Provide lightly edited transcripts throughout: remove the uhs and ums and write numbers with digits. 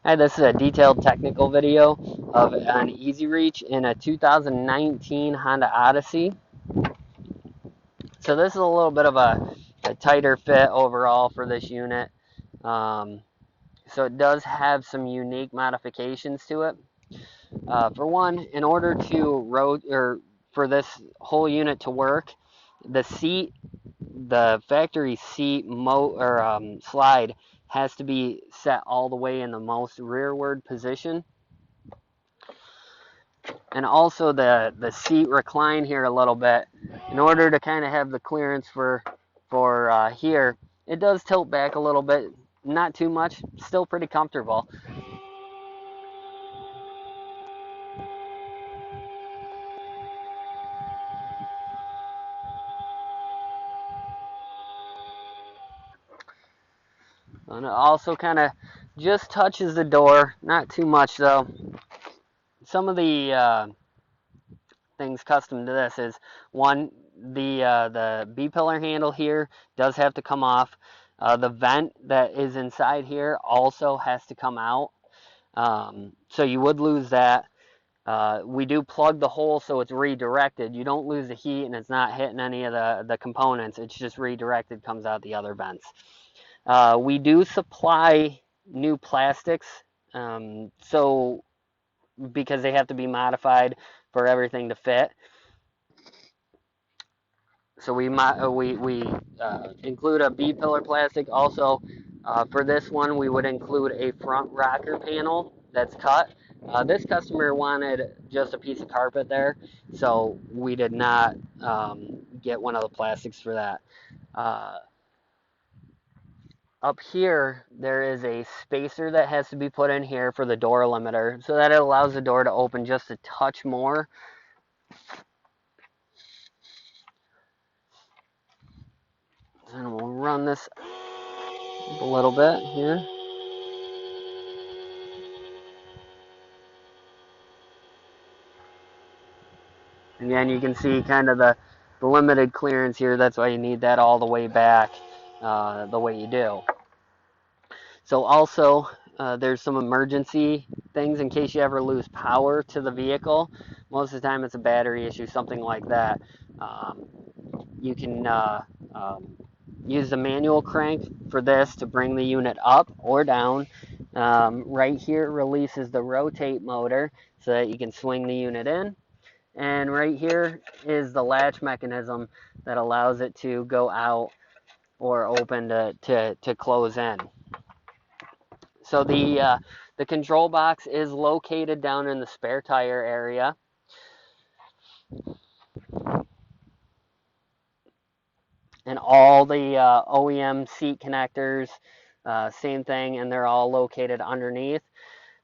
Hi, this is a detailed technical video of an Easy Reach in a 2019 Honda Odyssey. So this is a little bit of a tighter fit overall for this unit. So it does have some unique modifications to it. For one, in order to for this whole unit to work, the factory seat slide has to be set all the way in the most rearward position. And also the seat recline here a little bit in order to kind of have the clearance for here. It does tilt back a little bit, not too much, still pretty comfortable. And it also kind of just touches the door, not too much though. Some of the things custom to this is one, the B pillar handle here does have to come off. The vent that is inside here also has to come out. So you would lose that. We do plug the hole so it's redirected. You don't lose the heat and it's not hitting any of the components. It's just redirected, comes out the other vents. We do supply new plastics, so because they have to be modified for everything to fit. So we include a B-pillar plastic. Also, for this one, we would include a front rocker panel that's cut. This customer wanted just a piece of carpet there, so we did not get one of the plastics for that. Up here, there is a spacer that has to be put in here for the door limiter, so that it allows the door to open just a touch more. And we'll run this a little bit here. Again, you can see kind of the limited clearance here. That's why you need that all the way back the way you do. So also, there's some emergency things in case you ever lose power to the vehicle. Most of the time it's a battery issue, something like that. You can use the manual crank for this to bring the unit up or down. Right here it releases the rotate motor so that you can swing the unit in. And right here is the latch mechanism that allows it to go out or open to close in. So the control box is located down in the spare tire area. And all the OEM seat connectors, same thing, and they're all located underneath.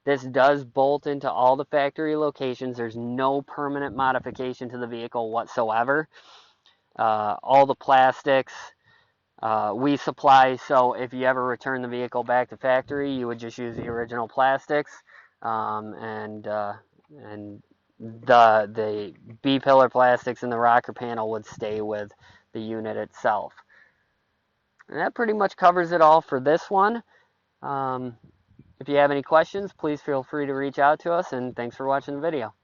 This does bolt into all the factory locations. There's no permanent modification to the vehicle whatsoever. All the plastics we supply, so if you ever return the vehicle back to factory, you would just use the original plastics, and the B-pillar plastics and the rocker panel would stay with the unit itself. And that pretty much covers it all for this one. If you have any questions, please feel free to reach out to us, and thanks for watching the video.